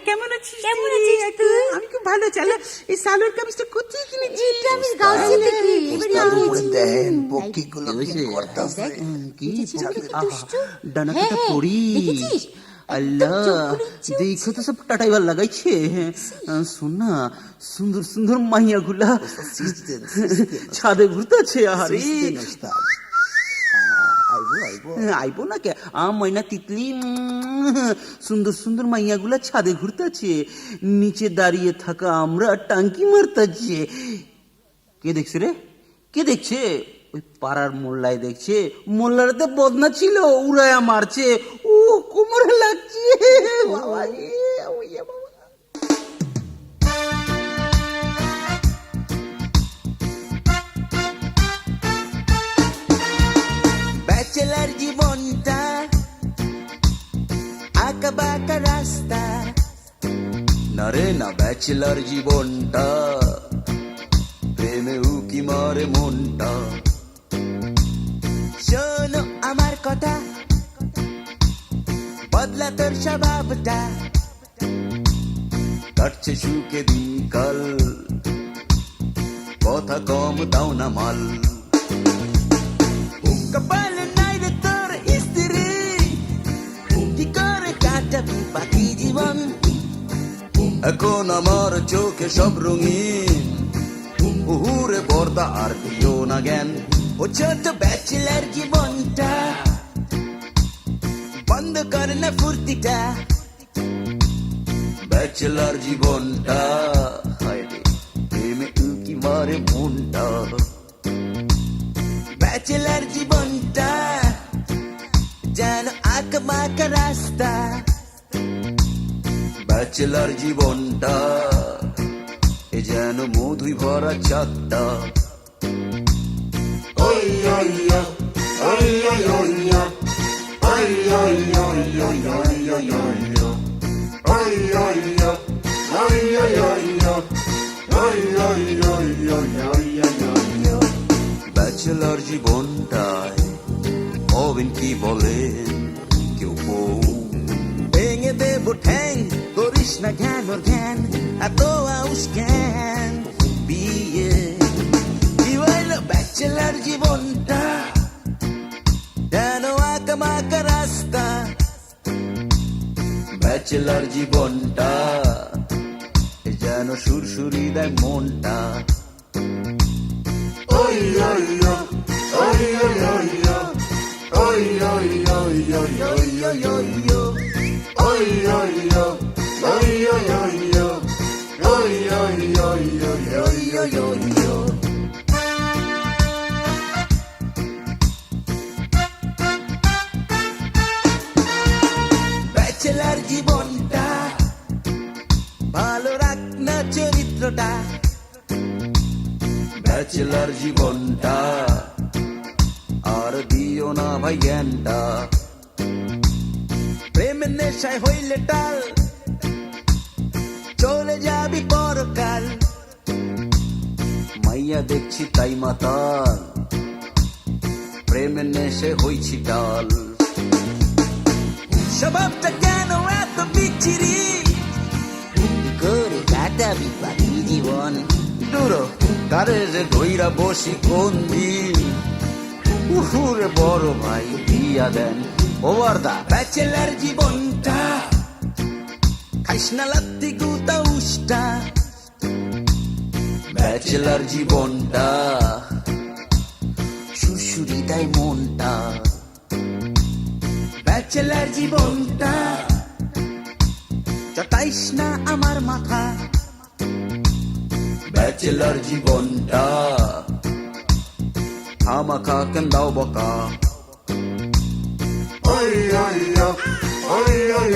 কেমন আছিস? কেমন আছিস তুই? আমি খুব ভালো। চলো, এই সালোয়ার কামিজটা কোথায় কিনেছি? এটা আমি গাউসি থেকে এবারে আনিয়েছি। দেন পক্ষীগুলো কি করতেছে। কি ছেলেগুলো কি দুষ্টু। ডানাকাটা হ্যাঁ, পড়ি দেখেছিস? আল্লাহ চোখগুলো ইচ্ছে দেখো তো সব টাটাইবার লাগাইছে। শোন না, সুন্দর সুন্দর মাইয়া গুলা ছাদে ঘুরতেছে। আরে আইবো না কে ময়না তিতলি, সুন্দর সুন্দর মাইয়া গুলা ছাদে ঘুরতেছে, নিচে দাঁড়িয়ে থাকা আমরা টাঙ্কি মারতাছে। কে দেখছে রে? কে দেখছে? ওই পাড়ার মোল্লায় দেখছে। মোল্লারতে বদনা ছিল, উড়ায়া মারছে। ও কোমরে লাগছে বাবা রে, ওইয়া বাবা। ব্যাচেলার জীবনটা আঁকা বাঁকা রাস্তা, না রে না ব্যাচেলার জীবনটা প্রেমে উকি মারে মনটা। শোনো আমার কথা, বদলা তোর স্বভাবটা, কাটছে সুখে দিনকাল, কথা কম দাও না মাল। কপালে নাই রে তোর স্ত্রী, কি করে কাটাবি বাকি জীবন? এখন আমার চোখে সব রঙিন, উহুরে পর্দা আর দিও না জ্ঞান। ও ছোট ব্যাচেলার জীবনটা বন্ধ কর না ফুর্তিটা। ব্যাচেলার জীবনটা হায় রে, প্রেমে উকি মারে মনটা। ব্যাচেলার জীবনটা যেন আঁকা বাঁকা রাস্তা, ব্যাচেলার জীবনটা এ যেন মধুই ভরা চাকটা। ওই ওই ওই ওই ওই ওই ওই ওই ওই ওই ওই ওই ব্যাচেলার জীবনটায় হবেন কি বলেন কেউ বউ? ভেঙে দেব ঠ্যাং, করিস না জ্ঞান ওর জ্ঞান, এত আউস জ্ঞান বিয়ে কি হইল? ব্যাচেলার জীবনটা যেন আঁকা বাঁকা রাস্তা, ব্যাচেলার জীবনটা যেন সুরসুরি দেয় মনটা। ওই ওই ওই ওই ওই ওই ওই ওই ওই ওই ওই ওই ওই ওই ওই ওই ওই ওই। ব্যাচেলার জীবনটা ভালো রাখ না চরিত্রটা, ব্যাচেলার জীবনটা আর দিও না ভাই জ্ঞানটা। প্রেমের নেশায় হইলে টাল, চলে যাবি পরকাল। মাইয়া দেখছি তাই মাতাল, প্রেমের নেশে হইছি টাল। স্বভাবটা কেন এত বিচ্ছিরি, করে কাটাবি বাকি জীবন? দূর কারে যে ধইরা বসি কোন দিন, উহুরে বড় ভাই দিয়া দেন ও বর্দা। ব্যাচেলার জীবনটা খাইস না লাত্তি গুতা উষ্টা, ব্যাচেলার জীবনটা সুরসুরি দেয় মনটা। ব্যাচেলার জীবনটা চটাইস না আমার মাথা, ব্যাচেলার জীবনটা খামাখা কেন দাও বকা। ওই ওই ওই ওই